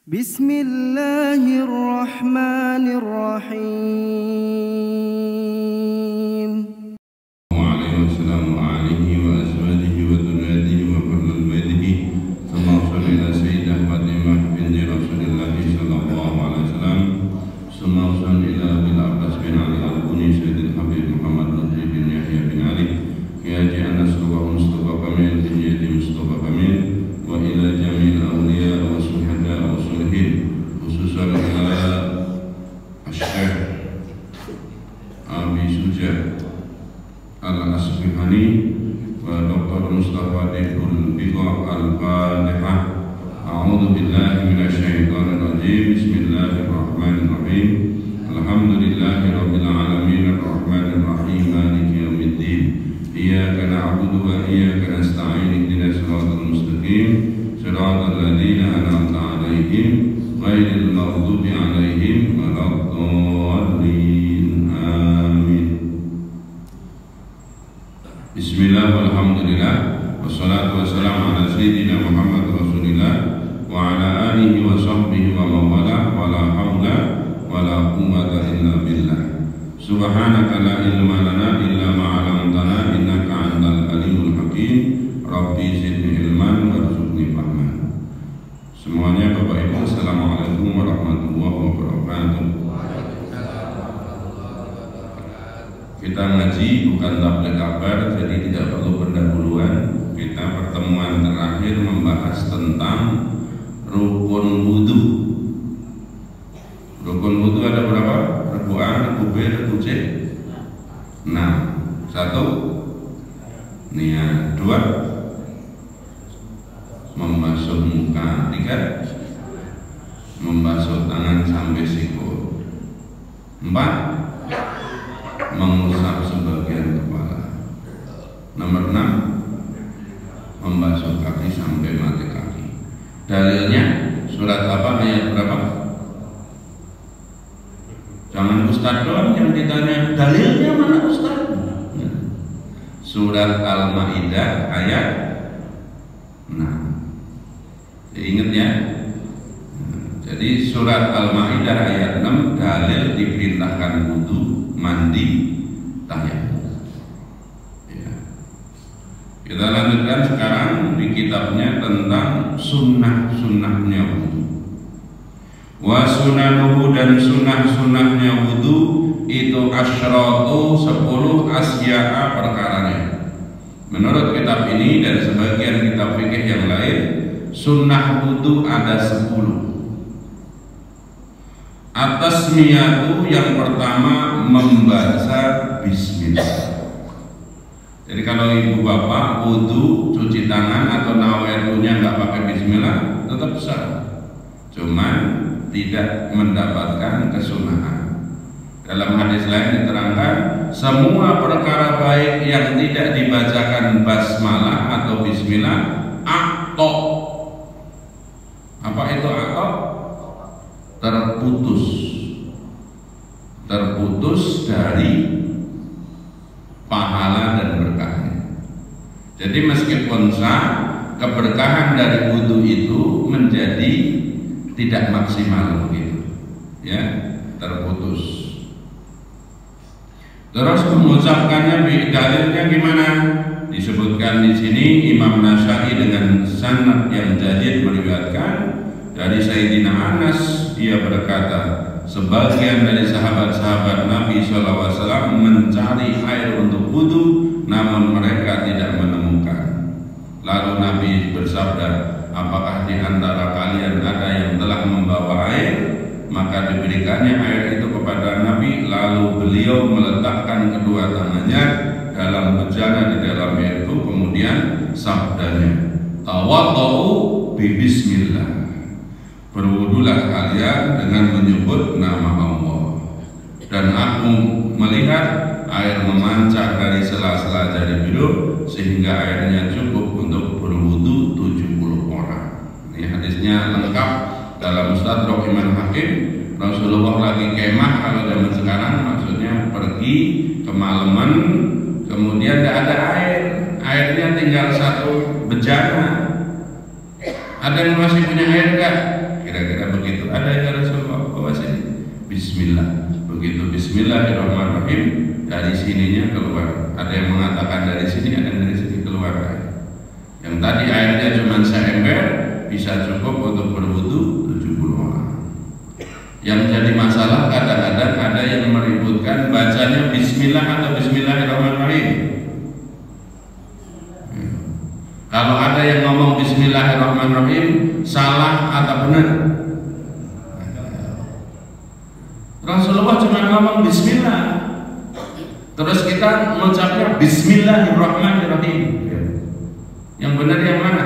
Bismillahirrahmanirrahim. Bismillah, walhamdulillah, wassalatu wassalamu ala sayyidina Muhammad Rasulillah wa ala alihi wa sahbihi wa mawala wa la hawla wa la quwwata illa billah. Subhanaka la ilma lana illa ma'alamtana innaka antal alimul hakim. Rabbi zidni ilman warzuqni fahman. Semuanya Bapak Ibu, assalamualaikum warahmatullahi wabarakatuh. Kita ngaji bukan tabligh kabar, jadi tidak perlu pendahuluan. Kita pertemuan terakhir membahas tentang rukun wudu. Rukun wudu ada berapa? Rukun A, rukun B, rukun C. Nah, 1 niat, 2 membasuh muka, 3 membasuh tangan sampai siku, 4 mengusap sebagian kepala, nomor 6 membasuh kaki sampai mata kaki. Dalilnya surat apa, ayat berapa? Jangan Ustaz doang yang ditanya dalilnya, mana Ustaz? Surat Al-Maidah ayat 6. Ingat ya. Jadi surat Al-Maidah ayat 6 dalil diperintahkan wudu, mandi, tayammum. Ya. Kita lanjutkan sekarang di kitabnya tentang sunnah-sunnahnya wudu. Wa sunanuhu, dan sunnah-sunnahnya wudu itu asyratu 10 asya'a perkaranya. Menurut kitab ini dan sebagian kitab fikih yang lain, sunnah wudu ada 10. At-tasmiyatu, yang pertama membaca bismillah. Jadi kalau ibu bapak wudu, cuci tangan atau nawaitunya nggak pakai bismillah, tetap sah. Cuman tidak mendapatkan kesunahan. Dalam hadis lain diterangkan, semua perkara baik yang tidak dibacakan basmalah atau bismillah, aqta. Apa itu aqta? Terputus dari pahala dan berkahnya. Jadi meskipun sah, keberkahan dari wudu itu menjadi tidak maksimal begitu, ya, terputus. Terus mengucapkannya, dalilnya gimana? Disebutkan di sini Imam Nasai dengan sanad yang jayid meriwayatkan dari Sayyidina Anas, ia berkata, sebagian dari sahabat-sahabat Nabi SAW mencari air untuk wudu, namun mereka tidak menemukan. Lalu Nabi bersabda, apakah di antara kalian ada yang telah membawa air? Maka diberikannya air itu kepada Nabi, lalu beliau meletakkan kedua tangannya dalam bejana di dalam air itu, kemudian sabdanya, tawadhu bi bismillah. Berwudulah kalian dengan menyebut nama Allah. Dan aku melihat air memancar dari sela-sela jari bidur sehingga airnya cukup untuk berwudu 70 orang. Ini hadisnya lengkap dalam Mustadrak Imam Hakim. Rasulullah lagi kemah, kalau zaman sekarang maksudnya pergi kemalaman, kemudian tidak ada air, airnya tinggal 1 bejana. Ada yang masih punya air enggak? Kira-kira begitu. Bismillah. Begitu Bismillahirrahmanirrahim, dari sininya keluar. Ada yang mengatakan dari sini, ada yang dari sini keluar air. Yang tadi airnya cuma seember, bisa cukup untuk berwudu 70 orang. Yang jadi masalah kadang-kadang ada yang meributkan bacanya Bismillah atau Bismillahirrahmanirrahim. Kalau ada yang ngomong Bismillahirrahmanirrahim, salah atau benar? Rasulullah cuma ngomong Bismillah, terus kita mengucapnya Bismillahirrahmanirrahim. Yang benar yang mana?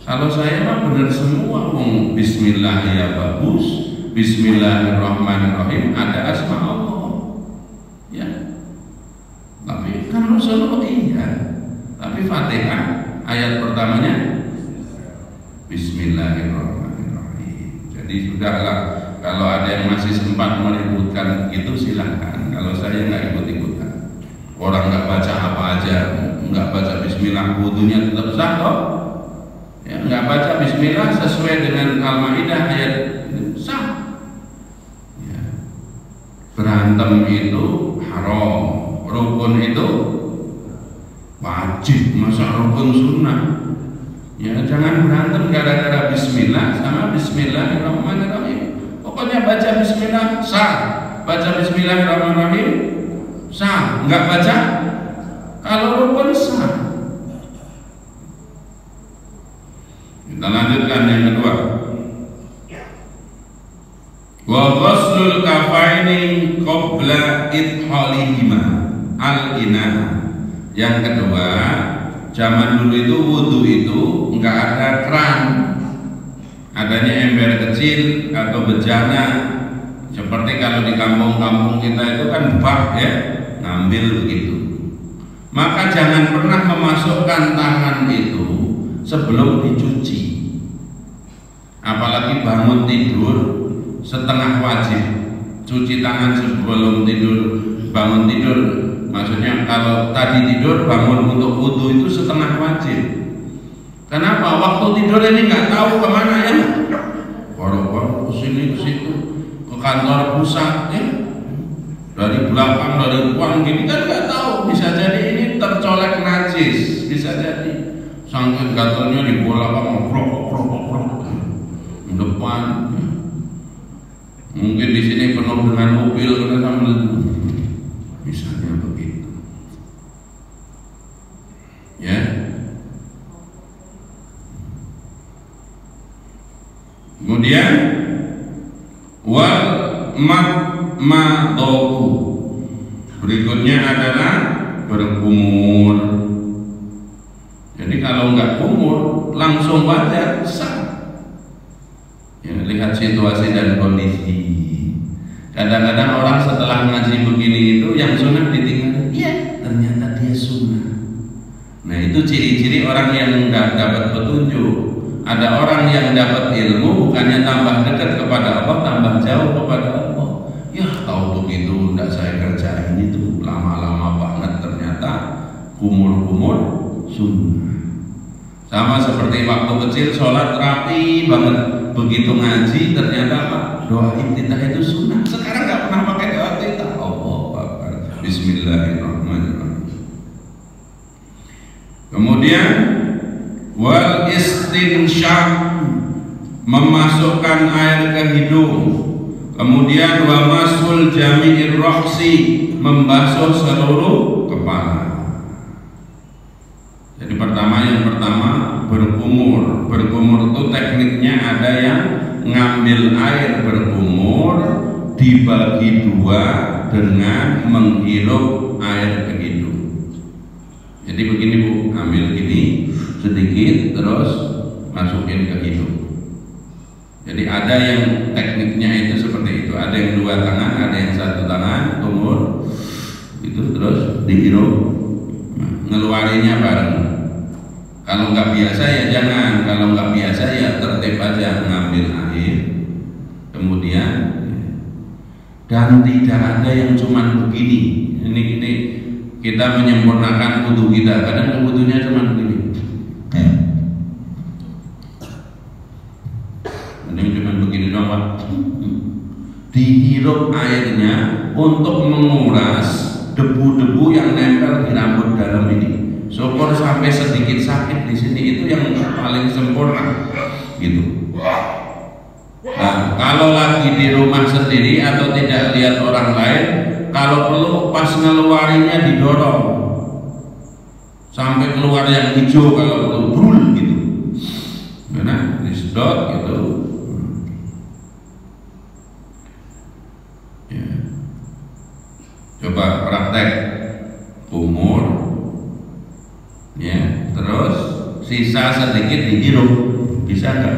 Kalau saya mah benar semua, Bismillah ya bagus, Bismillahirrahmanirrahim ada asma Allah. Ya. Tapi kan Rasulullah iya. Tapi Fatihah ayat pertamanya Bismillahirrahmanirrahim. Jadi sudahlah, kalau ada yang masih sempat meributkan itu silahkan. Kalau saya nggak ikut-ikutan. Orang nggak baca apa aja, nggak baca Bismillah, wudunya tetap sah kok. Ya, nggak baca Bismillah sesuai dengan Al-Maidah ayat sah. Ya. Berantem itu haram, rukun itu wajib, masa rukun sunnah. Ya, jangan berantem gara-gara Bismillah sama Bismillahirrahmanirrahim. Pokoknya baca Bismillah sah, baca Bismillahirrahmanirrahim sah, nggak baca kalau rukun sah. Kita lanjutkan yang kedua. Wa ghuslul kafaini qabla idkhalihima al-ina. Yang kedua, zaman dulu itu wudu itu enggak ada keran, adanya ember kecil atau bejana. Seperti kalau di kampung-kampung kita itu kan bak ya, ngambil begitu. Maka jangan pernah memasukkan tangan itu sebelum dicuci. Apalagi bangun tidur setengah wajib cuci tangan sebelum tidur. Bangun tidur, maksudnya kalau tadi tidur bangun untuk wudu itu setengah wajib. Kenapa? Waktu tidur ini nggak tahu kemana ya. Baru-baru kesini ke situ, ke kantor pusat ya. Dari belakang, dari depan gini kan nggak tahu. Bisa jadi ini tercolek najis, bisa jadi. Sangkut gatalnya di bola kamu krok depan. Mungkin di sini penuh dengan mobil karena sambil misalnya begitu. Ya. Kemudian wal madmadoku. Berikutnya adalah berkumur. Jadi kalau nggak kumur langsung baca sah. Ya, lihat situasi dan kondisi. Kadang-kadang orang setelah ngaji begini itu yang sunnah ditinggal. Iya, ternyata dia sunnah. Nah itu ciri-ciri orang yang nggak dapat petunjuk. Ada orang yang dapat ilmu bukannya tambah dekat kepada Allah, tambah jauh kepada Allah. Ya tahu begitu, nggak saya kerjain itu lama-lama banget ternyata kumur-kumur sunnah. Sama seperti waktu kecil sholat rapi banget, begitu ngaji ternyata apa? Doa iftitah itu sunnah. Sekarang nggak pernah pakai doa iftitah. Allahu Akbar. Bismillahirrahmanirrahim. Kemudian wal istinsyaq, memasukkan air ke hidung. Kemudian wa masul jami'ir ra'si, membasuh seluruh kepala. Jadi yang pertama berkumur. Berkumur itu tekniknya ada yang ngambil air berkumur dibagi dua dengan menghirup air ke hidung. Jadi begini Bu, ambil gini sedikit terus masukin ke hidung. Jadi ada yang tekniknya itu seperti itu. Ada yang dua tangan, ada yang satu tangan, kumur itu terus dihirup. Ngeluarinnya bareng. Kalau nggak biasa ya jangan, kalau nggak biasa ya tertib aja ngambil air, kemudian dan tidak ada yang cuman begini. Ini kita menyempurnakan wudu kita. Kadang wudunya cuman begini. Ada yang cuman begini dong Pak. Dihirup airnya untuk menguras debu-debu yang nempel di rambut dalam ini. Syukur sampai sedikit sakit di sini, itu yang paling sempurna gitu. Nah, kalau lagi di rumah sendiri atau tidak lihat orang lain, kalau perlu pas ngeluarinnya didorong sampai keluar yang hijau, kalau perlu brul gitu. Nah, disedot gitu. Ya. Coba praktek kumur, ya, terus sisa sedikit dihirup, bisa nggak?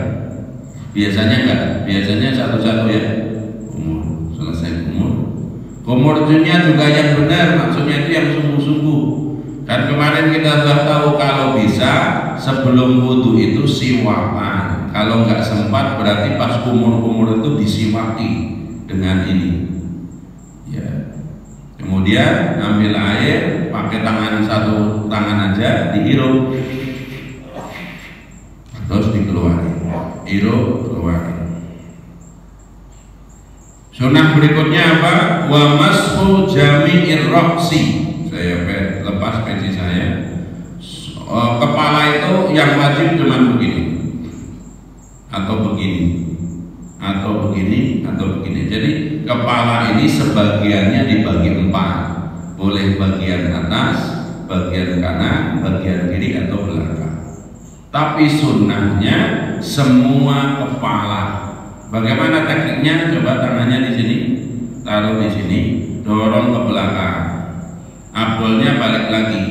Biasanya enggak, biasanya satu-satu ya. Kumur, selesai kumur. Kumurnya juga yang benar, maksudnya itu yang sungguh-sungguh. Dan kemarin kita sudah tahu kalau bisa sebelum wudhu itu siwakan. Kalau nggak sempat berarti pas kumur-kumur itu disiwaki dengan ini. Ya. Kemudian ambil air, pakai tangan satu tangan aja, dihirup, terus dikeluarin. Hirup, keluarin. Sunnah berikutnya apa? Wa mashu jami'ir raqsi. Saya lepas peci saya. Kepala itu yang wajib cuma begini, atau begini, atau begini, atau begini. Jadi kepala ini sebagiannya dibagi 4. Boleh bagian atas, bagian kanan, bagian kiri, atau belakang. Tapi sunnahnya semua kepala. Bagaimana tekniknya? Coba tangannya di sini, taruh di sini, dorong ke belakang. Apelnya balik lagi.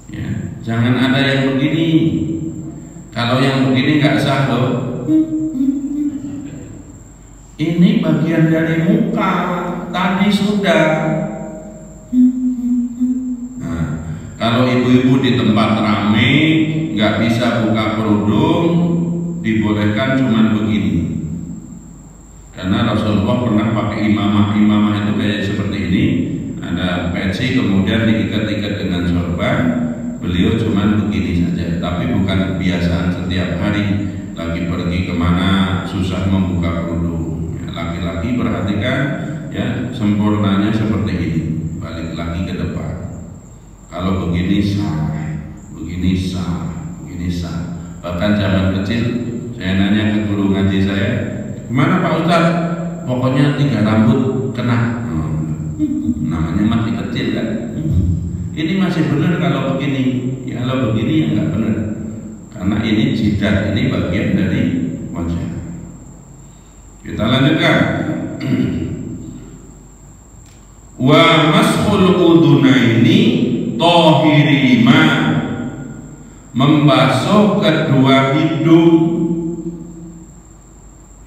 Ya, jangan ada yang begini. Kalau yang begini nggak sah loh. Ini bagian dari muka, tadi sudah. Nah, kalau ibu-ibu di tempat ramai nggak bisa buka kerudung, dibolehkan cuman begini. Karena Rasulullah pernah pakai imamah itu kayak seperti ini, ada peci kemudian diikat-ikat dengan sorban. Beliau cuman begini saja, tapi bukan kebiasaan setiap hari. Lagi pergi kemana susah membuka kerudung. Laki-laki perhatikan ya, sempurnanya seperti ini, balik lagi ke depan. Kalau begini sah, begini sah, begini sah. Bahkan zaman kecil saya nanya ke guru ngaji saya, gimana Pak Ustadz? Pokoknya 3 rambut kena. Namanya masih kecil kan. Ini masih benar kalau begini. Ya kalau begini ya nggak benar. Karena ini jidat, ini bagian dari wajah. Kita lanjutkan. Wa mashul udunaini tahirima, membasuh kedua hidung.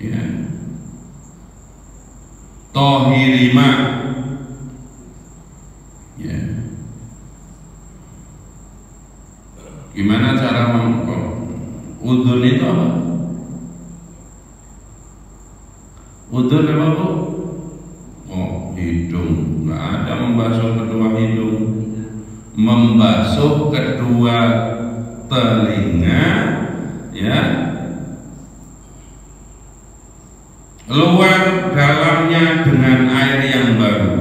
Ya. Tahirima. Ya. Gimana cara udun itu apa? Udun apa Bu? Oh, hidung. Nggak ada membasuh kedua hidung. Membasuh kedua telinga, ya. Luar dalamnya dengan air yang baru.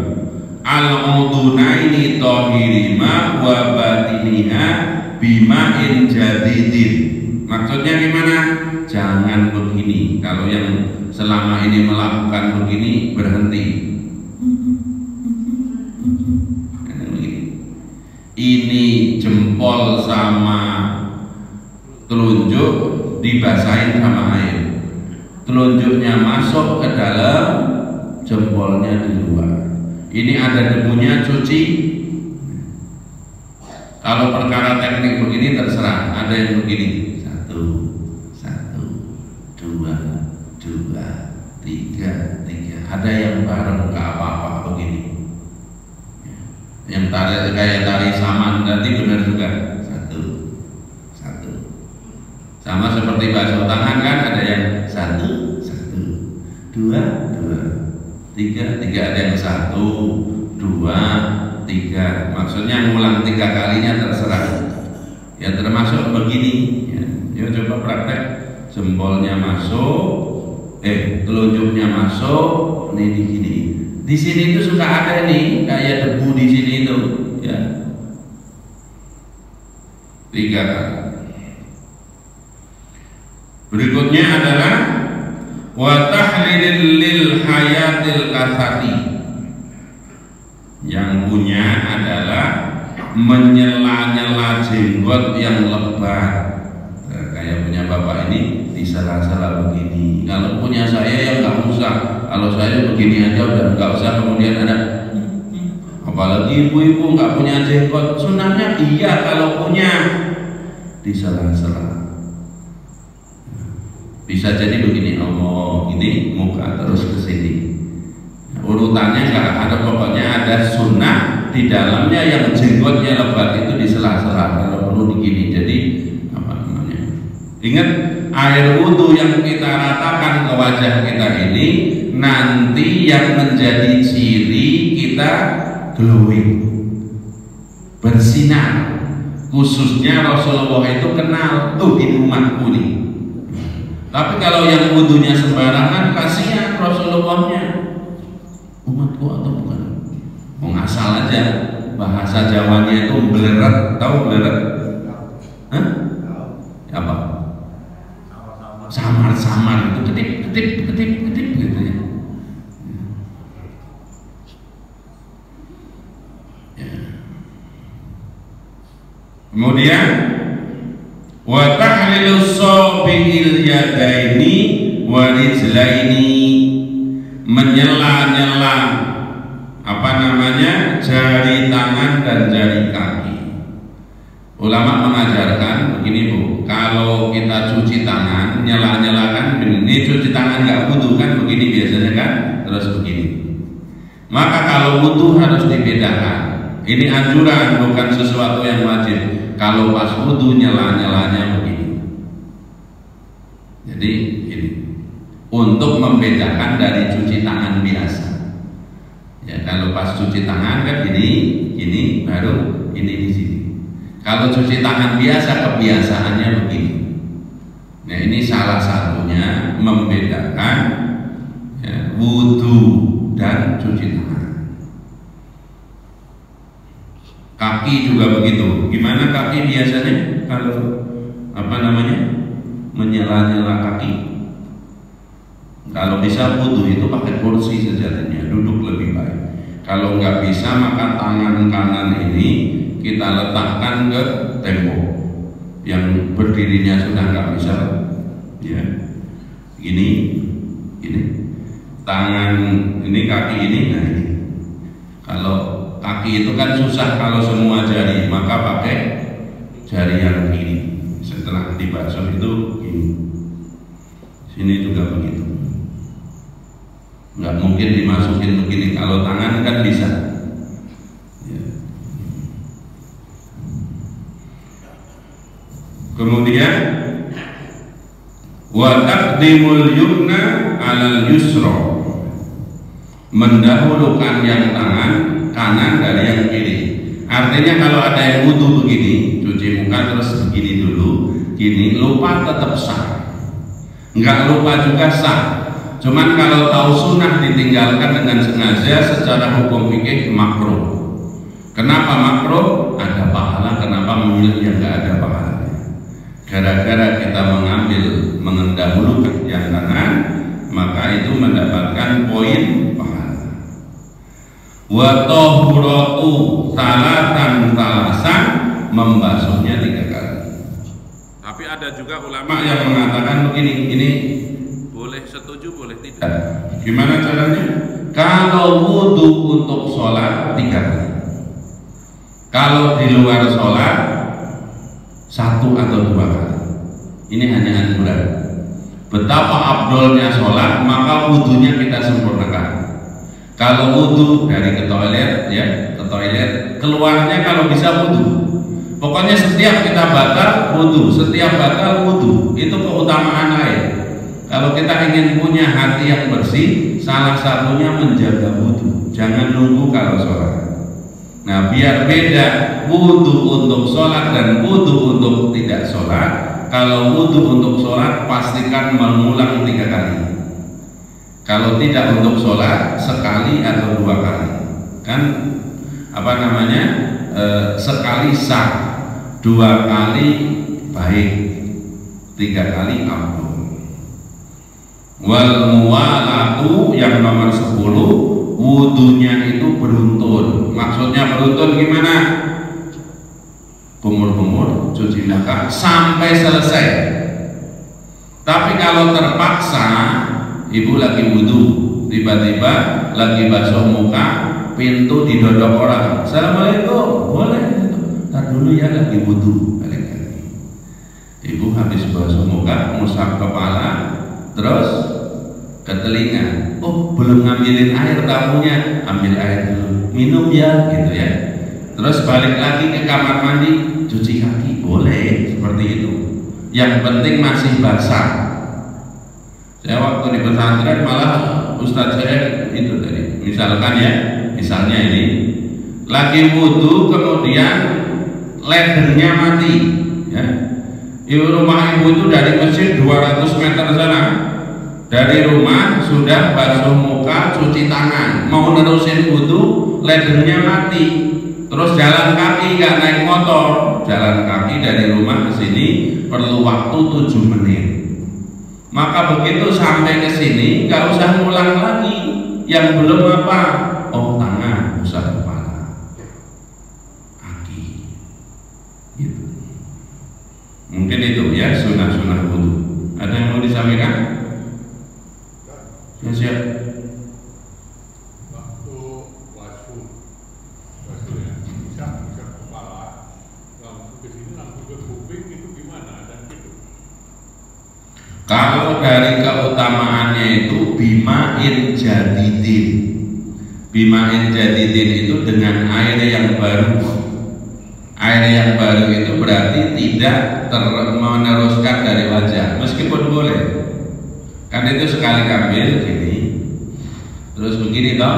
Al-udunaini tahirima wa batiniha bima'in jadidin. Maksudnya gimana? Jangan begini. Kalau yang selama ini melakukan begini, berhenti. Ini jempol sama telunjuk dibasahin sama air. Telunjuknya masuk ke dalam, jempolnya di luar. Ini ada debunya, cuci. Kalau perkara teknik begini terserah. Ada yang begini, 1, 2, 3. Ada yang bareng ke apa-apa begini. Yang tarik kayak tari saman nanti benar juga. 1. Sama seperti basuh tangan kan, ada yang 1, 2, 3. Ada yang 1, 2, 3. Maksudnya ngulang 3 kalinya terserah. Ya termasuk begini. Ya coba praktek. Jempolnya masuk, telunjuknya masuk, nih di sini. Di sini itu suka ada nih kayak debu di sini itu, ya. 3 kali. Berikutnya adalah wa tahlilil lil hayatil kasati. Yang punya adalah menyela-nyela jenggot yang lebat. Nah, kayak punya bapak ini disela-sela begini. Kalau punya saya yang nggak usah. Kalau saya begini aja udah nggak usah kemudian ada. Apalagi ibu-ibu nggak punya jenggot. Sunahnya iya kalau punya disela-sela. Bisa jadi begini, oh ini muka terus ke sini. Urutannya nggak ada, pokoknya ada sunnah di dalamnya yang jenggotnya lebat itu disela-sela kalau perlu begini. Jadi apa namanya? Ingat, air wudhu yang kita ratakan ke wajah kita ini nanti yang menjadi ciri kita glowing, bersinar. Khususnya Rasulullah itu kenal tuh di rumahku nih. Tapi kalau yang wudhunya sembarangan, kasihan Rasulullahnya. Umatku atau bukan? Mau ngasal aja. Bahasa Jawanya itu beleret, tahu beleret? Hah? Apa? Samar-samar itu ketip gitu ya. Kemudian wa tahlilus sabiil yadaini wa rijlaini, menyela-nyela apa namanya jari tangan dan jari kaki. Ulama mengajarkan begini Bu, kalau kita cuci tangan nyela-nyelakan ini cuci tangan nggak wudhu kan begini biasanya kan, terus begini. Maka kalau wudhu harus dibedakan. Ini anjuran bukan sesuatu yang wajib. Kalau pas wudhu nyela-nyelanya begini. Jadi ini untuk membedakan dari cuci tangan biasa. Ya, kalau pas cuci tangan kan ini baru ini di sini. Kalau cuci tangan biasa kebiasaannya begini. Nah ini salah satunya membedakan ya, wudhu dan cuci tangan. Kaki juga begitu. Gimana kaki biasanya kalau apa namanya menyela-nyela kaki? Kalau bisa wudhu itu pakai kursi sejatinya, duduk lebih baik. Kalau nggak bisa maka tangan kanan ini kita letakkan ke tembok. Yang berdirinya sudah nggak bisa, ya. Ini tangan ini kaki ini, nah ini. Kalau kaki itu kan susah kalau semua jari, maka pakai jari yang ini. Setelah dibasuh itu ini. Sini juga begitu. Nggak mungkin dimasukin begini. Kalau tangan kan bisa. Ya. Kemudian wa taqdimul yumna 'alal yusra, mendahulukan yang tangan kanan dari yang kiri. Artinya kalau ada yang wudhu begini, cuci muka terus begini dulu, gini lupa tetap sah, nggak lupa juga sah. Cuman kalau tahu sunnah ditinggalkan dengan sengaja secara hukum fikih makruh. Kenapa makruh? Ada pahala. Kenapa memilih yang nggak ada pahalanya? Gara-gara kita mendahulukan yang kanan, maka itu mendapatkan poin pahala. Wa tahuratu salatan salasan, membasuhnya 3 kali. Tapi ada juga ulama yang mengatakan begini, ini boleh setuju boleh tidak. Gimana caranya? Kalau wudhu untuk sholat 3 kali. Kalau di luar sholat 1 atau 2 kali. Ini hanya anjuran. Betapa abdolnya sholat, maka wudhunya kita sempurnakan. Kalau wudhu dari ke toilet, ya ke toilet, keluarnya kalau bisa wudhu. Pokoknya setiap kita batal wudhu, setiap batal wudhu, itu keutamaan air. Kalau kita ingin punya hati yang bersih, salah satunya menjaga wudhu. Jangan nunggu kalau sholat. Nah, biar beda wudhu untuk sholat dan wudhu untuk tidak sholat. Kalau wudhu untuk sholat pastikan mengulang 3 kali. Kalau tidak untuk sholat sekali atau 2 kali, kan apa namanya, sekali sah, 2 kali baik, 3 kali afdol. Wal muwalatu yang nomor 10, wudunya itu beruntun. Maksudnya beruntun gimana? Kumur-kumur cuci muka sampai selesai. Tapi kalau terpaksa, ibu lagi wudhu, tiba-tiba lagi basuh muka, pintu didodok orang, assalamualaikum, boleh, ntar dulu ya lagi wudhu, balik lagi. Ibu habis basuh muka, ngusap kepala, terus ke telinga, oh belum ngambilin air tamunya, ambil air dulu, minum ya, gitu ya. Terus balik lagi ke kamar mandi, cuci kaki, boleh, seperti itu. Yang penting masih basah. Saya waktu di pesantren malah ustadz saya itu tadi, misalkan ya, misalnya ini lagi wudhu kemudian lehernya mati, ya. Rumah ibu itu dari masjid 200 meter sana. Dari rumah sudah basuh muka, cuci tangan, mau nerusin wudhu, lehernya mati, terus jalan kaki, nggak naik motor, jalan kaki dari rumah ke sini perlu waktu 7 menit. Maka begitu sampai ke sini nggak usah ngulang lagi. Yang belum apa? Oh tangan, usah kepala, kaki, gitu. Mungkin itu ya sunah-sunah wudhu. Ada yang mau disampaikan? Siap. Waktu basuh ya, bisa kepala, langsung ke sini langsung ke kuping, itu gimana? Dan itu Kalau dari keutamaannya itu bima'in jadidin. Bima'in jadidin itu dengan air yang baru. Air yang baru itu berarti tidak meneruskan dari wajah, meskipun boleh. Kan itu sekali ambil gini, terus begini toh.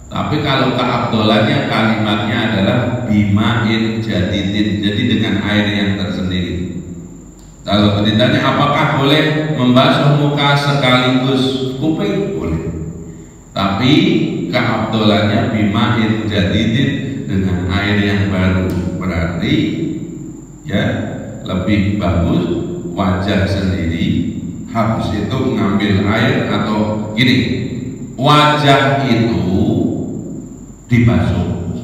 Tapi kalau keabdolannya kalimatnya adalah bima'in jadidin, jadi dengan air yang tersendiri. Kalau ditanya apakah boleh membasuh muka sekaligus kuping, boleh. Tapi keabdolannya bima'in jadidin, dengan air yang baru, berarti ya lebih bagus wajah sendiri. Habis itu ngambil air atau gini, wajah itu dibasuh,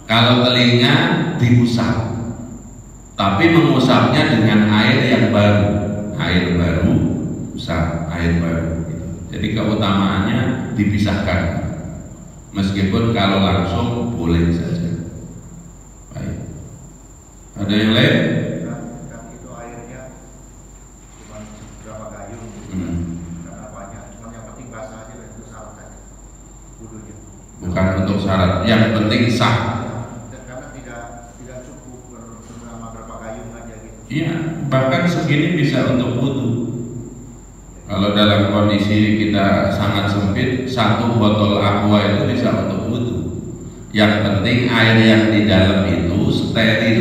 kalau telinga diusap, tapi mengusapnya dengan air yang baru, air baru, usap air baru. Jadi keutamaannya dipisahkan, meskipun kalau langsung boleh saja. Baik, ada yang lain? Itu airnya cuma berapa gayung, karena banyak, cuma yang penting basah aja, itu syarat aja wudhunya. Bukan untuk syarat, yang penting sah. Karena tidak cukup bersama berapa gayung aja gitu. Iya, bahkan segini bisa untuk wudhu. Kalau dalam kondisi kita sangat sempit, 1 botol aqua itu bisa untuk wudhu. Yang penting air yang di dalam itu steril.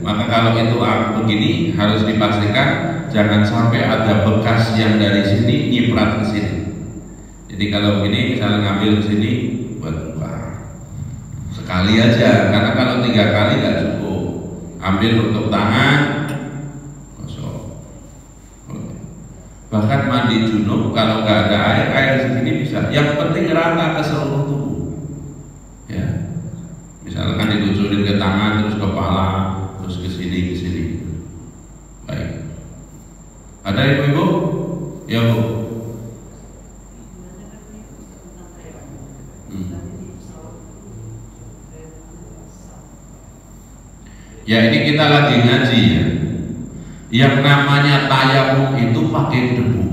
Maka kalau itu begini harus dipastikan jangan sampai ada bekas yang dari sini nyiprat ke sini. Jadi kalau begini misalnya ngambil ke sini buat buka sekali aja, karena kalau 3 kali nggak cukup. Ambil untuk tangan, kosong. Bahkan mandi junub kalau nggak ada air segini bisa. Yang penting rata ke seluruh tubuh. Ya, misalkan dikucurin ke tangan, terus kepala, terus ke sini. Baik. Ada ibu-ibu? Ya bu. Ya ini kita lagi ngaji ya. Yang namanya tayamum itu pakai debu.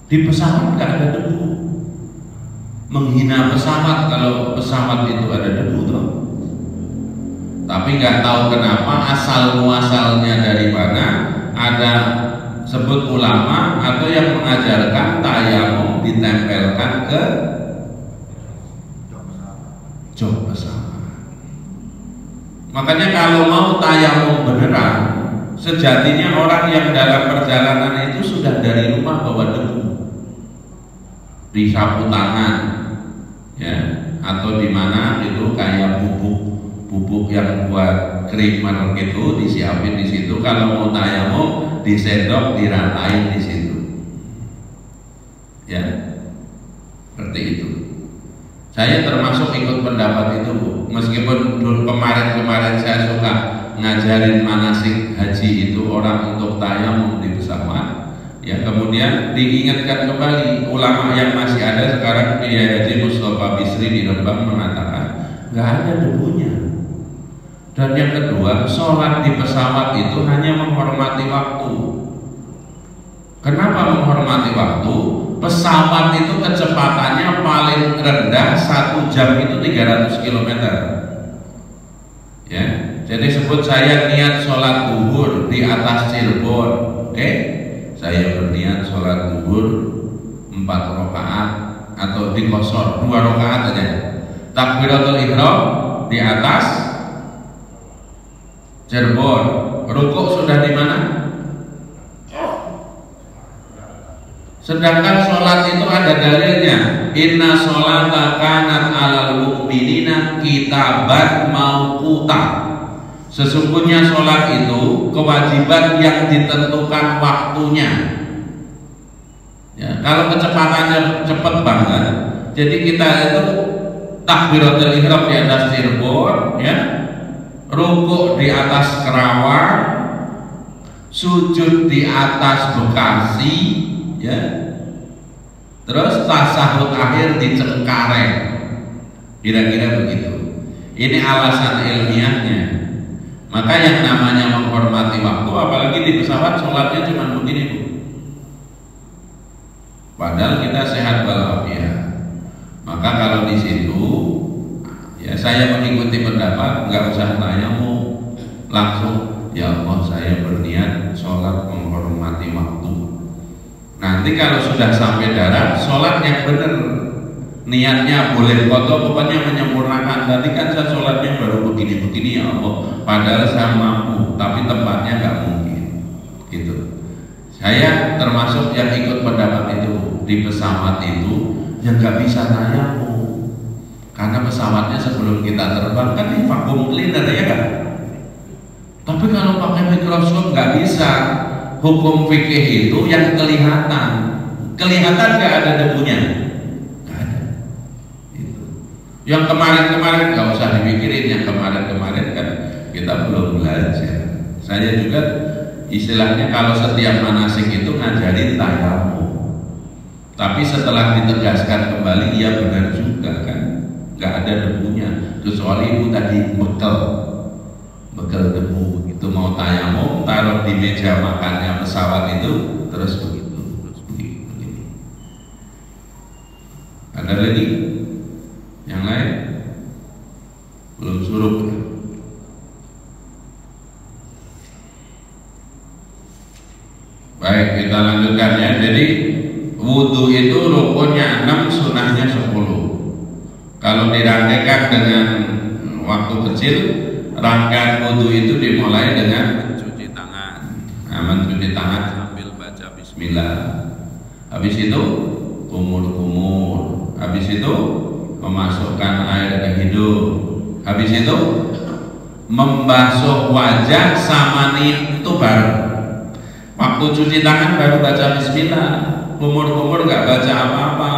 Di pesawat nggak ada debu. Menghina pesawat kalau pesawat itu ada debu toh. Tapi nggak tahu kenapa asal muasalnya dari mana, ada sebut ulama atau yang mengajarkan tayamum ditempelkan ke jok pesawat. Makanya kalau mau tayamum beneran, sejatinya orang yang dalam perjalanan itu sudah dari rumah bawa debu. disapu tangan, ya, atau di mana itu kayak bubuk yang buat creamer gitu disiapin di situ. Kalau mau tayamum disendok diratain di situ, ya, seperti itu. Saya termasuk ikut pendapat itu, Bu. Meskipun dulu kemarin saya suka ngajarin manasik haji itu orang untuk tayamum di pesawat, ya, kemudian diingatkan kembali ulama yang masih ada sekarang. Kiai Haji Mustafa Bisri di Rembang mengatakan nggak ada debunya. Dan yang kedua, sholat di pesawat itu hanya menghormati waktu. Kenapa menghormati waktu? Pesawat itu kecepatannya paling rendah 1 jam itu 300 km, ya. Jadi sebut saya niat sholat zuhur di atas Cirebon, saya berniat sholat zuhur 4 rakaat atau di kosor 2 rakaat aja. Takbiratul ihram di atas Cirebon. Rukuk sudah di mana? Sedangkan sholat itu ada dalilnya. Inna sholata kanat alal mu'minina kitaban mauquta. Sesungguhnya sholat itu kewajiban yang ditentukan waktunya. Ya, kalau kecepatannya cepat banget, jadi kita itu takbiratul ihram di atas Cirebon, ya, rukuk di atas Kerawang, sujud di atas Bekasi, ya, terus tasahud akhir di Cengkareng, kira-kira begitu. Ini alasan ilmiahnya. Maka yang namanya menghormati waktu, apalagi di pesawat sholatnya cuma begini, Bu. Padahal kita sehat walafiat. Maka kalau di situ, ya, saya mengikuti pendapat nggak usah tayamum, langsung ya Allah saya berniat sholat menghormati waktu. Nanti kalau sudah sampai darat, sholat yang benar, niatnya boleh kotor, pokoknya menyempurnakan. Tadi kan saya sholatnya baru begini-begini ya Allah, padahal saya mampu, tapi tempatnya nggak mungkin. Gitu. Saya termasuk yang ikut pendapat itu. Di pesawat itu yang nggak bisa tayamum, karena pesawatnya sebelum kita terbang kan ini vakum cleaner, ya kan? Tapi kalau pakai mikroskop nggak bisa. Hukum fikih itu yang kelihatan nggak ada debunya, nggak ada. Itu. Yang kemarin nggak usah dipikirin, yang kemarin kan kita belum belajar. Saya juga istilahnya kalau setiap manasik itu ngajarin tayamum, tapi setelah ditegaskan kembali, iya benar juga kan, nggak ada debunya, kecuali itu tadi bekel debu. Itu mau tayamum, taruh di meja makannya pesawat itu, terus begitu, begini. Ada lagi yang lain? Belum suruh. Baik, kita lanjutkan ya. Jadi wudhu itu rukunnya 6, sunahnya 10. Kalau dirangkaikan dengan waktu kecil, rangkaian wudhu itu dimulai dengan mencuci tangan. Nah, mencuci tangan sambil baca bismillah. Habis itu kumur-kumur. Habis itu memasukkan air ke hidung. Habis itu membasuh wajah sama niat itu baru. Waktu cuci tangan baru baca bismillah. Kumur-kumur nggak baca apa-apa.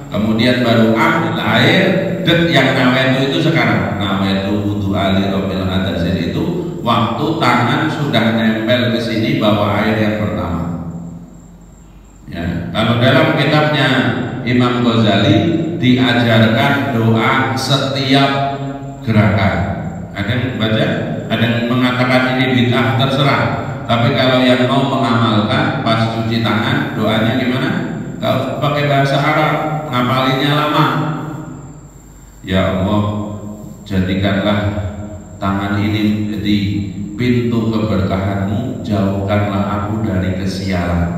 Kemudian baru ambil air. Yang nawaitu itu sekarang, nawaitu wudu ali rabbil alamin itu waktu tangan sudah nempel ke sini bawa air yang pertama. Ya, kalau dalam kitabnya Imam Ghazali diajarkan doa setiap gerakan. Ada yang baca, ada yang mengatakan ini bid'ah, terserah. Tapi kalau yang mau mengamalkan pas cuci tangan, doanya gimana? Kalau pakai bahasa Arab, ngapalinnya lama. Ya Allah, jadikanlah tangan ini menjadi pintu keberkahan-Mu, jauhkanlah aku dari kesialan.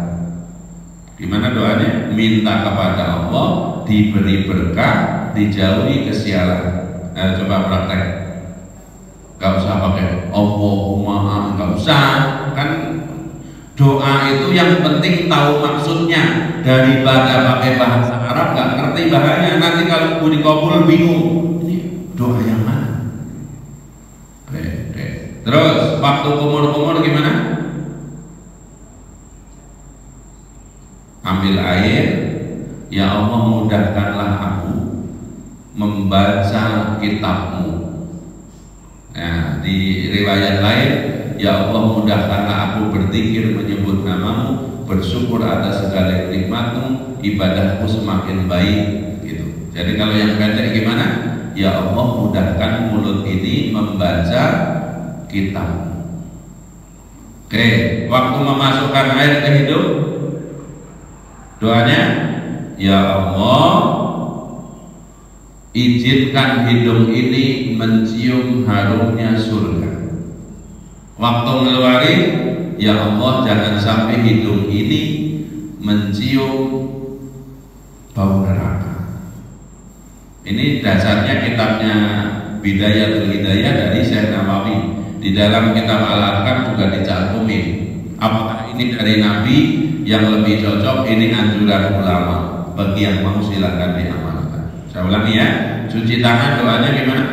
Gimana doanya? Minta kepada Allah diberi berkah, dijauhi kesialan. Coba praktek. Gak usah pakai Allahumma, gak usah. Kan Doa itu yang penting tahu maksudnya. Daripada pakai bahasa Arab nggak ngerti bahaya, nanti kalau dikabul bingung. Ini doa yang mana? Oke. Terus waktu kumur-kumur gimana? Ambil air, ya Allah mudahkanlah aku membaca kitab-Mu. Nah, di riwayat lain, ya Allah mudahkanlah aku berzikir menyebut nama-Mu, bersyukur atas segala nikmat-Mu, ibadahku semakin baik gitu. Jadi kalau yang pendek gimana? Ya Allah mudahkan mulut ini membaca kitab-Mu. Oke, waktu memasukkan air ke hidung, doanya, ya Allah izinkan hidung ini mencium harumnya surga. Waktu ngeluarin, ya Allah jangan sampai hidung ini mencium bau neraka. Ini dasarnya kitabnya Bidayatul Hidayah dari Syekh Nawawi. Di dalam kitab Al-Arqam juga dicantumin. Apakah ini dari Nabi yang lebih cocok? Ini anjuran ulama. Bagi yang mau silakan diamalkan. Saya ulangi ya. Cuci tangan doanya gimana?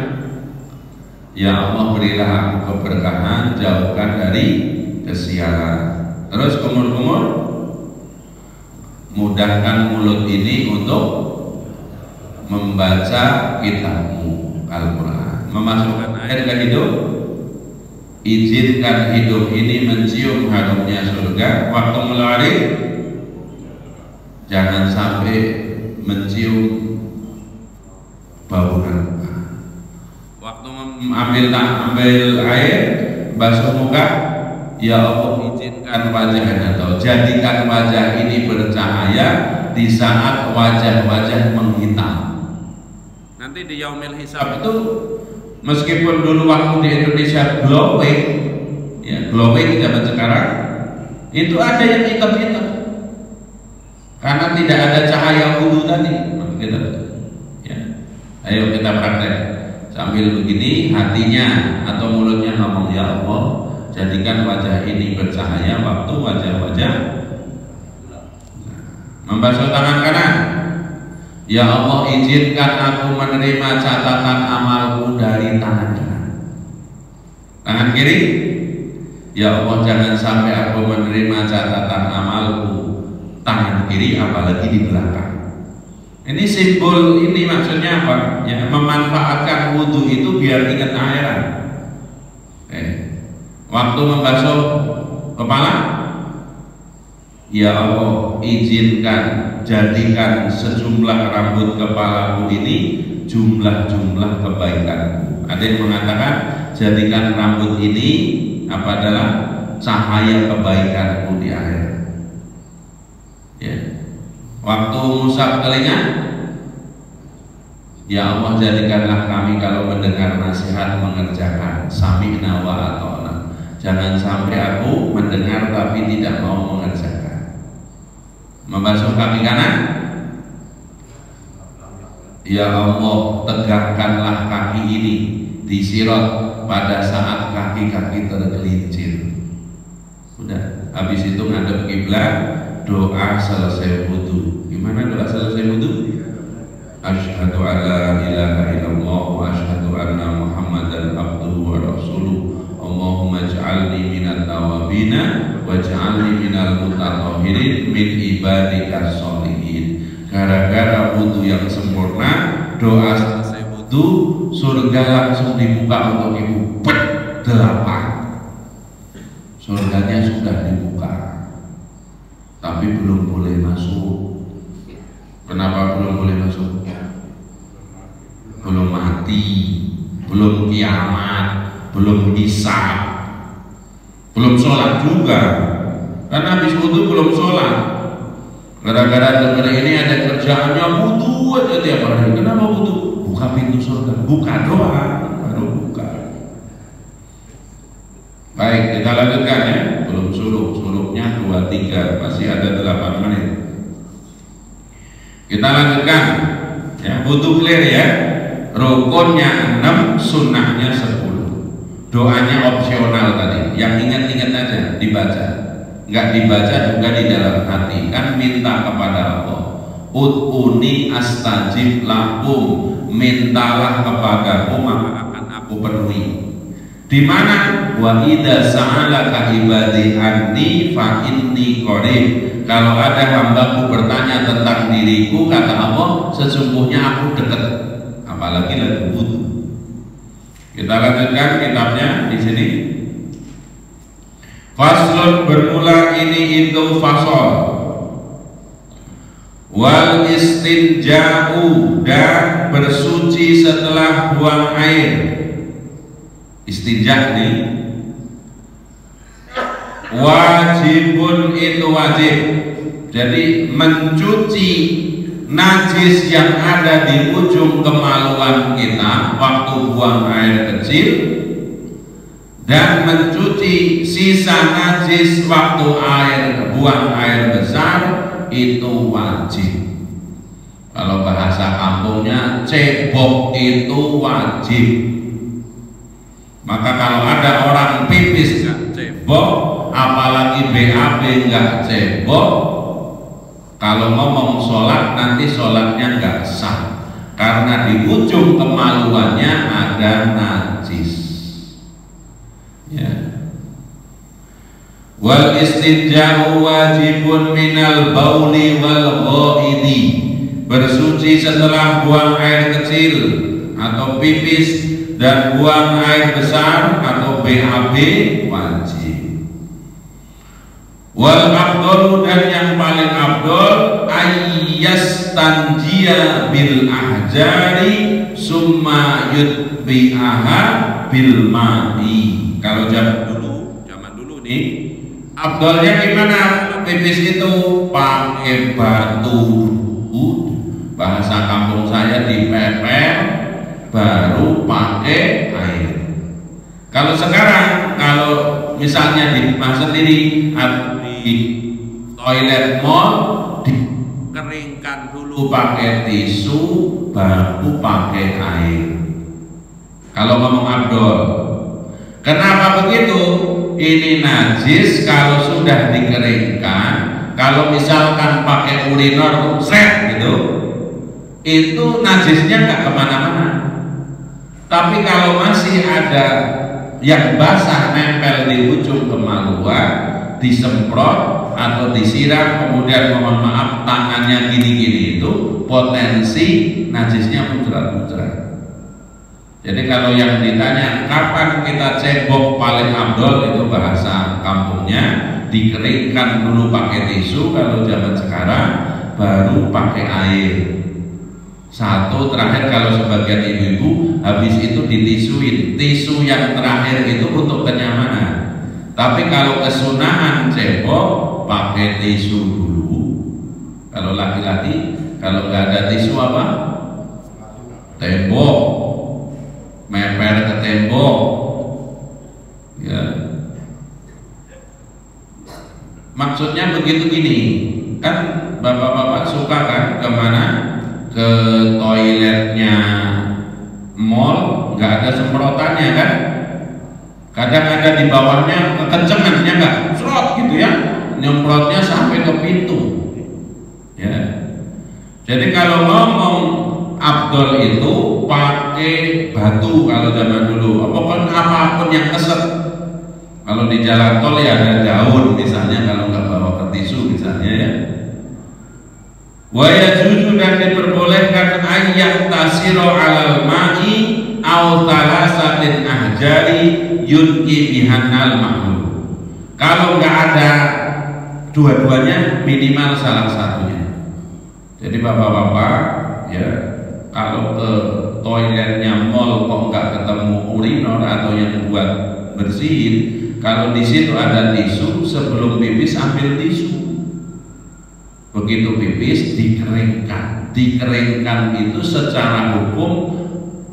Ya Allah berilah aku keberkahan, jauhkan dari kesialan. Terus kumur-kumur, mudahkan mulut ini untuk membaca kitab-Mu Al-Quran. Memasukkan air ke hidung, izinkan hidung ini mencium harumnya surga. Waktu ngeluarin, jangan sampai mencium bau neraka. Waktu ambil air, basuh muka, ya Allah izinkan wajah atau jadikan wajah ini bercahaya di saat wajah-wajah menghitam. Nanti di yaumil hisab itu, meskipun dulu waktu di Indonesia glowing, ya glowing zaman sekarang, itu ada yang hitam-hitam karena tidak ada cahaya wudhu tadi. Gitu. Ya. Ayo kita praktek sambil begini, hatinya atau mulutnya ngomong, ya Allah jadikan wajah ini bercahaya waktu wajah-wajah. Membasuh tangan kanan, ya Allah izinkan aku menerima catatan amalku dari tangan kanan. Tangan kiri, ya Allah jangan sampai aku menerima catatan amalku tangan kiri, apalagi di belakang. Ini simbol, ini maksudnya apa? Ya, memanfaatkan wudhu itu biar ingat akhirat. Waktu membasuh kepala, ya Allah izinkan jadikan sejumlah rambut kepalaku ini jumlah-jumlah kebaikanku. Ada yang mengatakan jadikan rambut ini apa adalah cahaya kebaikanku di akhirat. Ya. Waktu ngusap telinga, ya Allah jadikanlah kami kalau mendengar nasihat mengerjakan, sami'na wa ata'na. Jangan sampai aku mendengar tapi tidak mau mengerjakan. Membasuh kaki kanan, ya Allah tegakkanlah kaki ini di sirat pada saat kaki-kaki tergelincir. Udah, habis itu ngadep kiblat, doa selesai wudu. Gimana doa selesai wudu? Asyhadu alla ilaha illallah wa asyhadu anna Muhammadan abduhu wa rasuluh. Allahumma ij'alni minat tawabina waj'alni minal mutatahhirin min ibadika sholihin. Gara-gara wudu yang sempurna, doa selesai wudu, surga langsung dibuka untuk ibu. 8. Surganya sudah dibuka, tapi belum boleh masuk. Kenapa belum boleh masuk? Belum mati, belum kiamat, belum hisab, belum sholat juga. Karena habis wudu belum sholat. Gara-gara dengar ini ada kerjaannya wudu aja tiap hari. Kenapa wudu? Buka pintu surga, buka doa, baru buka. Baik, kita lanjutkan ya. Belum suruknya 2-3, masih ada 8 menit. Kita lanjutkan ya, wudu clear ya. Rukunnya 6, sunnahnya 10. Doanya opsional tadi, yang ingat-ingat aja dibaca. nggak dibaca juga di dalam hati, kan minta kepada Allah. Ud'uni astajib lakum, mintalah kepadaku maka akan aku penuhi. Di mana wa idza sa'alaka ibadi anni fa inni qarib. Kalau ada hambaku bertanya tentang diriku, kata Allah, sesungguhnya aku dekat. Apalagi lagi butuh. Kita lanjutkan kitabnya di sini. Faslun, bermula ini itu fasol. Wal istinja'u, dan bersuci setelah buang air. Istinja nih wajibun, itu wajib. Jadi mencuci najis yang ada di ujung kemaluan kita waktu buang air kecil, dan mencuci sisa najis waktu buang air besar, itu wajib. Kalau bahasa kampungnya cebok, itu wajib. Maka kalau ada orang pipis nggak cebok, apalagi BAB nggak cebok, kalau ngomong sholat nanti sholatnya nggak sah, karena di ujung kemaluannya ada najis. Ya. Wal istinja'u wajibun minal bauli wal ghaidi, bersuci setelah buang air kecil atau pipis dan buang air besar atau BAB wajib. Wal afdalu, dan yang paling afdol, ayyastanjiya bil ahjari summa yutbi'aha bil ma'i. Kalau zaman dulu nih, afdolnya gimana? Pipis itu pakai batu, bahasa kampung saya dipepet, baru pakai air. Kalau sekarang, kalau misalnya di rumah sendiri atau di toilet mall, dikeringkan dulu pakai tisu, baru pakai air. Kalau ngomong abdol, kenapa begitu? Ini najis kalau sudah dikeringkan. Kalau misalkan pakai urinor, seret gitu, itu najisnya nggak kemana-mana. Tapi kalau masih ada yang basah nempel di ujung kemaluan, disemprot atau disiram, kemudian mohon maaf tangannya gini-gini, itu potensi najisnya muncrat-muncrat. Jadi kalau yang ditanya kapan kita cebok paling abdol, itu bahasa kampungnya dikeringkan dulu pakai tisu, kalau zaman sekarang baru pakai air. Satu, terakhir kalau sebagian ibu-ibu habis itu ditisuin. Tisu yang terakhir itu untuk kenyamanan. Tapi kalau kesunahan cebok, pakai tisu dulu. Kalau laki-laki, kalau nggak ada tisu apa? Tembok, meper ke tembok. Ya. Maksudnya begitu gini, kan bapak-bapak suka kan kemana? Ke toiletnya mall, nggak ada semprotannya kan? Kadang ada di bawahnya kekencengannya nggak, serot gitu ya, nyemprotnya sampai ke pintu. Ya. Jadi kalau ngomong abdol itu pakai batu kalau zaman dulu, apapun yang keset. Kalau di jalan tol ya ada daun misalnya, kalau nggak bawa ke tisu misalnya ya. Wa yajuzu, dan diperbolehkan ayat tasiro alal ma'i au talasatin ahjari yunki bihanal mahmud. Kalau nggak ada dua-duanya, minimal salah satunya. Jadi bapak-bapak ya, kalau ke toiletnya mall kok nggak ketemu urinor atau yang buat bersihin, kalau di situ ada tisu, sebelum pipis ambil tisu. Begitu pipis dikeringkan. Dikeringkan itu secara hukum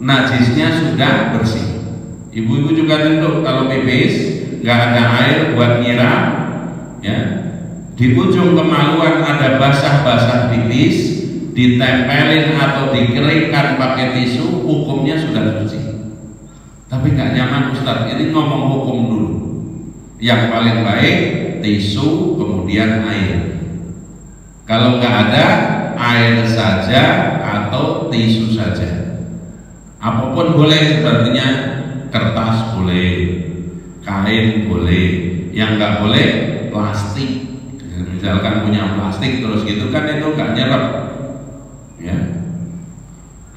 najisnya sudah bersih. Ibu-ibu juga tentu kalau pipis nggak ada air buat nyiram, ya, di ujung kemaluan ada basah-basah pipis, ditempelin atau dikeringkan pakai tisu, hukumnya sudah suci. Tapi nggak nyaman Ustaz, ini ngomong hukum dulu. Yang paling baik tisu, kemudian air. Kalau nggak ada, air saja atau tisu saja. Apapun boleh, sepertinya kertas boleh, kain boleh, yang nggak boleh plastik. Misalkan punya plastik terus gitu kan itu nggak nyerap, ya.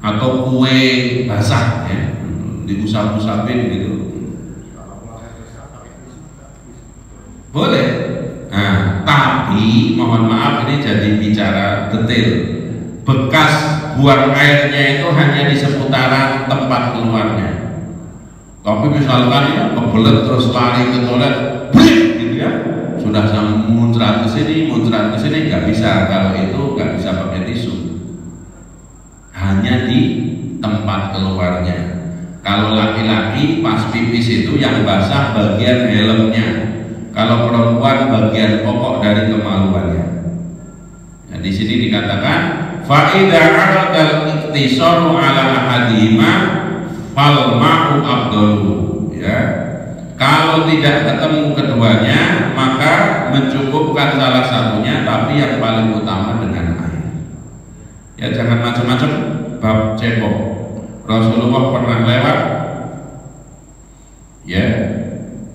Atau kue basah, ya, diusap-usapin gitu. Boleh. Nah, tapi mohon maaf ini jadi bicara detail. Bekas buang airnya itu hanya di seputaran tempat keluarnya. Tapi misalkan ya kebelet terus lari ke toilet, gitu ya, sudah muncrat ke sini nggak bisa. Kalau itu nggak bisa pakai tisu. Hanya di tempat keluarnya. Kalau laki-laki pas pipis itu yang basah bagian helmnya. Kalau perempuan bagian pokok dari kemaluannya. Nah, di sini dikatakan fa'idha aradal iktisaru ala ahadihima fal ma'u afdalu, ya. Kalau tidak ketemu keduanya maka mencukupkan salah satunya, tapi yang paling utama dengan air. Ya, jangan macam-macam bab cebok. Rasulullah pernah lewat, ya,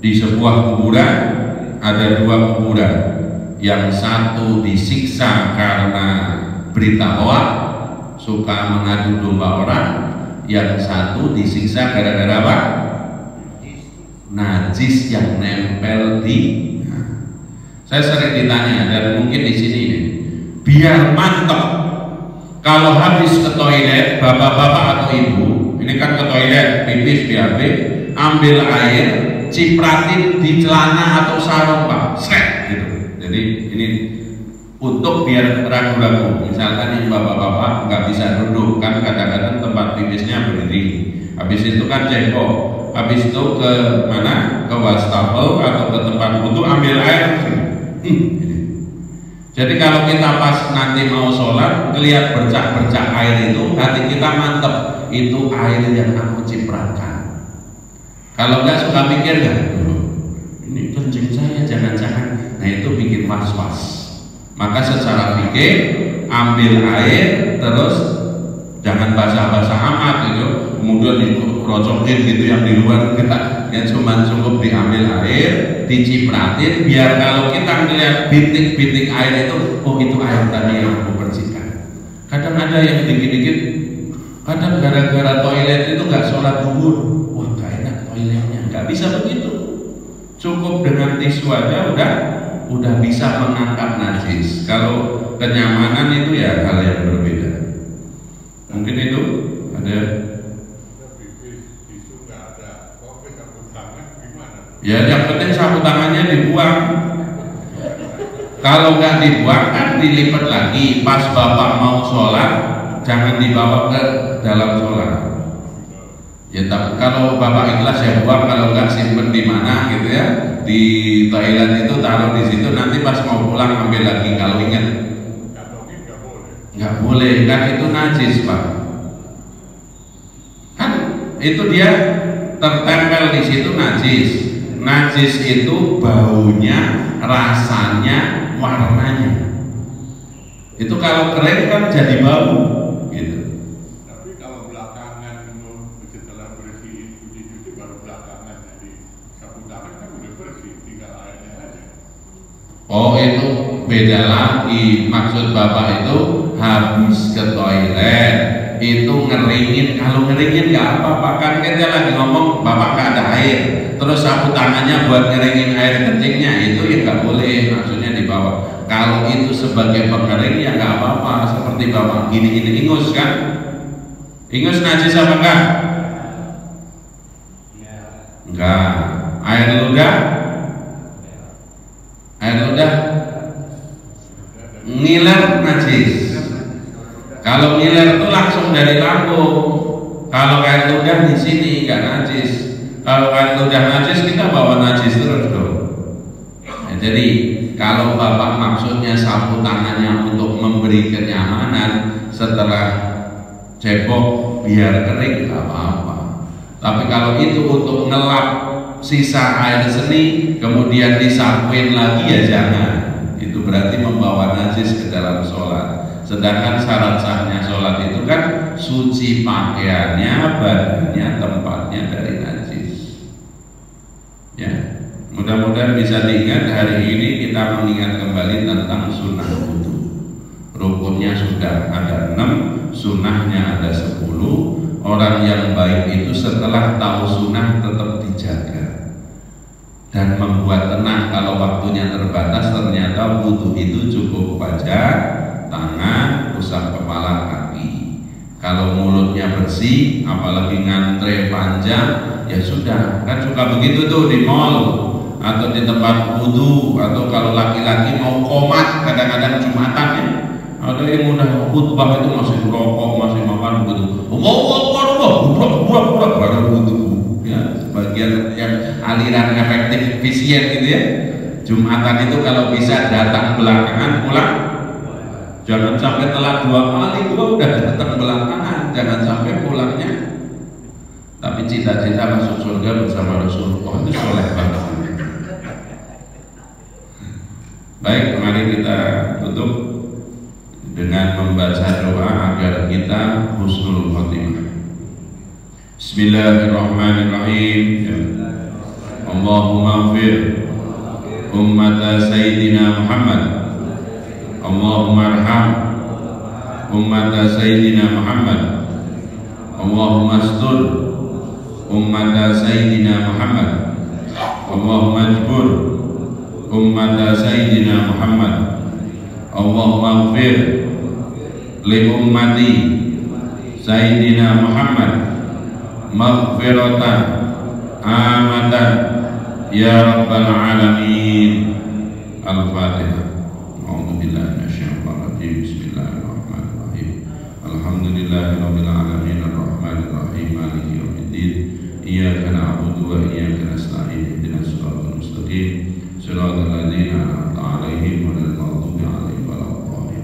di sebuah kuburan. Ada dua kuburan, yang satu disiksa karena berita hoak, suka mengadu domba orang, yang satu disiksa gara-gara apa? Najis yang nempel di. Saya sering ditanya, dan mungkin di sini nih, biar mantep kalau habis ke toilet, bapak-bapak atau ibu, ini kan ke toilet, pipis, BAB, ambil air, cipratin di celana atau sarung, Pak, sret gitu. Jadi ini untuk biar ragu-ragu. Misalkan yang bapak-bapak nggak bisa duduk, kan kadang-kadang tempat pipisnya berdiri. Habis itu kan cebok, habis itu ke mana? Ke wastafel atau ke tempat wudhu, ambil air. Jadi kalau kita pas nanti mau sholat, ngelihat bercak-bercak air itu, hati kita mantep, itu air yang aku cipratkan. Kalau nggak suka mikir nggak, ini kencing saya jangan-jangan, nah itu bikin was-was. Maka secara fikih ambil air terus jangan basah-basah amat gitu, kemudian dikerocokin gitu yang di luar, kita yang cuma cukup diambil air, dicipratin, biar kalau kita melihat bintik-bintik air itu, oh itu air tadi yang aku bersihkan. Kadang ada yang dikit-dikit, kadang gara-gara toilet itu nggak sholat zuhur, wah gak enak toiletnya, nggak bisa begitu. Cukup dengan tisu aja udah bisa mengangkat najis. Kalau kenyamanan itu ya hal yang berbeda. Mungkin itu ada. Ya yang penting sapu tangannya dibuang. Kalau nggak dibuang kan dilipat lagi. Pas bapak mau sholat jangan dibawa ke dalam sholat. Ya tapi kalau bapak ikhlas ya buang, kalau nggak simpen di mana gitu ya, di toilet itu taruh di situ, nanti pas mau pulang ambil lagi kalau ingat. Nggak boleh kan, itu najis Pak. Kan itu dia tertempel di situ najis. Najis itu baunya, rasanya, warnanya. Itu kalau kering kan jadi bau gitu. Tapi kalau belakangan setelah bersih cuci baru belakangan jadi sapu tangan kan udah bersih, tinggal airnya aja. Oh itu beda lagi. Maksud bapak itu habis ke toilet itu ngeringin. Kalau ngeringin nggak apa-apa, kan kita lagi ngomong bapak nggak ada air, terus sapu tangannya buat ngeringin air kencingnya, itu ya nggak boleh, maksudnya dibawa. Kalau itu sebagai pengering ya nggak apa-apa, seperti bapak gini-gini ingus kan, ingus najis apa enggak? Enggak. Air ludah, air ludah ngiler najis. Kalau ngiler itu langsung dari lambung. Kalau air ludah di sini nggak najis. Kalau air ludah najis kita bawa najis terus dong. Nah, jadi kalau bapak maksudnya sapu tangannya untuk memberi kenyamanan setelah cebok biar kering nggak apa-apa. Tapi kalau itu untuk ngelap sisa air seni kemudian disapuin lagi ya jangan. Itu berarti membawa najis ke dalam sholat. Sedangkan syarat sahnya sholat itu kan suci pakaiannya, badannya, tempatnya dari najis. Ya, mudah-mudahan bisa diingat hari ini kita mengingat kembali tentang sunnah wudu. Rukunnya sudah ada 6, sunnahnya ada 10. Orang yang baik itu setelah tahu sunnah tetap dijaga dan membuat tenang kalau waktunya terbatas. Ternyata wudu itu cukup wajah, tangan, usap kepala, kaki. Kalau mulutnya bersih, apalagi ngantre panjang, ya sudah. Kan suka begitu tuh di mall atau di tempat wudu, atau kalau laki-laki mau komat kadang-kadang Jumatan ya. Ada yang udah khutbah itu masih rokok, masih makan begitu. Burak baru wudu. Ya, bagian yang aliran efektif efisien gitu ya. Jumatan itu kalau bisa datang belakangan, pulang. Jangan sampai telat 2 kali, gua udah datang belakangan. Jangan sampai pulangnya. Tapi cita-cita masuk surga bersama Rasulullah itu soleh banget. Baik, mari kita tutup dengan membaca doa agar kita husnul khotimah. Bismillahirrahmanirrahim. Allahumma ighfir ummata sayyidina Muhammad. Allahumma arham ummata sayyidina Muhammad. Allahumma astur ummata sayyidina Muhammad. Allahumma ajbur ummata sayyidina Muhammad. Allahumma ighfir li ummati sayyidina Muhammad maghfiratan amatan ya rabbal alamin. Al-Fatihah. A'udzu billahi minasyaitonir rajim. Bismillahirrahmanirrahim. Alhamdulillahirabbil alamin arrahmanir rahim maliki yaumiddin. Iyyaka na'budu wa iyyaka nasta'in. Ihdinas siratal mustaqim. Shiratal ladzina an'amta 'alaihim ghairil maghdubi 'alaihim waladdallin.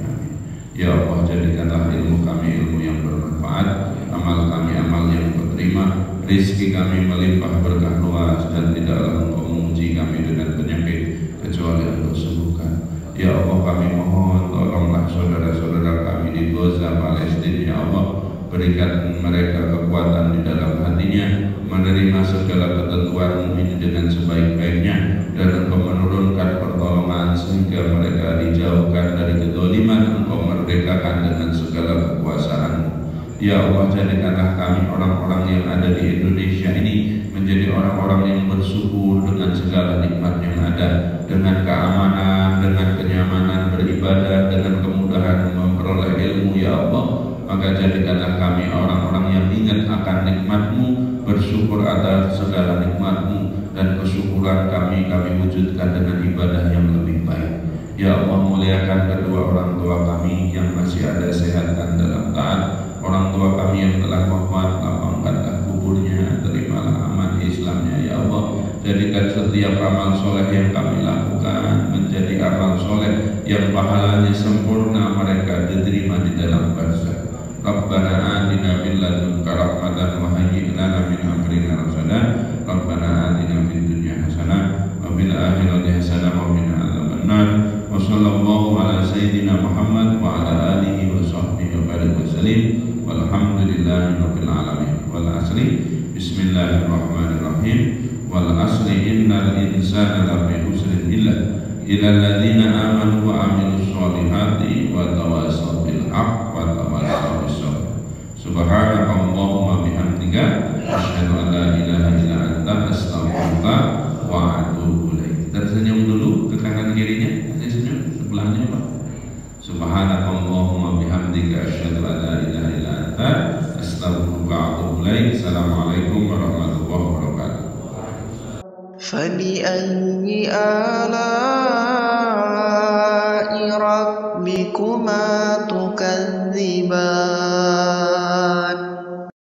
Ya Allah, jadikanlah ilmu kami ilmu yang bermanfaat, amal kami amal yang diterima, rezeki kami melimpah berkah luas, dan tidaklah Engkau menguji kami dengan penyakit kecuali Engkau sembuhkan. Ya Allah, kami mohon tolonglah saudara-saudara kami di Gaza, Palestina. Ya Allah, berikan mereka kekuatan di dalam hatinya menerima segala ketentuan ini dengan sebaik-baiknya, dan Engkau menurunkan pertolongan sehingga mereka dijauhkan dari kedzaliman. Engkau merdekakan dengan segala kekuasaan-Mu. Ya Allah, jadikanlah kami orang-orang yang ada di Indonesia ini menjadi orang-orang yang bersyukur dengan segala nikmat yang ada, dengan keamanan, dengan kenyamanan beribadah, dengan kemudahan memperoleh ilmu. Ya Allah, maka jadikanlah kami orang-orang yang ingat akan nikmat-Mu, bersyukur atas segala nikmat-Mu, dan kesyukuran kami wujudkan dengan ibadah yang lebih baik. Ya Allah, muliakan kedua orang tua kami yang masih ada sehat dan dalam taat. Orang tua kami yang telah wafat, lapangkanlah kuburnya, terimalah amal Islamnya. Ya Allah, jadikan setiap amal soleh yang kami lakukan menjadi amal soleh yang pahalanya sempurna, mereka diterima di dalam barzakh. Rabbana atina min ladunka rahmatan wa hayyi' lana min amrina rashada. Rabbana atina fid dunya hasanah wa fil akhirati hasanah wa qina adzabannar. Wa sallallahu ala sayyidina Muhammad wa ala alihi wa sahbihi wa barik wa sallim. Walhamdulillahi rabbil alamin. Wal asri. Bismillahirrahmanirrahim. Wal asri innal insana lafi khusrin illa alladziina aamanu wa 'amilus shalihati wa tawassaw bil haqq wa tawassaw bis sabr. Subhanakallahumma bihamdika asyhadu an la ilaha illa anta astaghfiruka wa atubu ilaik. Tersenyum dulu ke kanan kirinya, senyum sebelahnya Pak. Subhanakallahumma bihamdika asyhadu an la ilaha illa anta astaghfiruka wa atubu ilaik. Assalamualaikum warahmatullahi wabarakatuh. فبأي آلاء ربكما تكذبان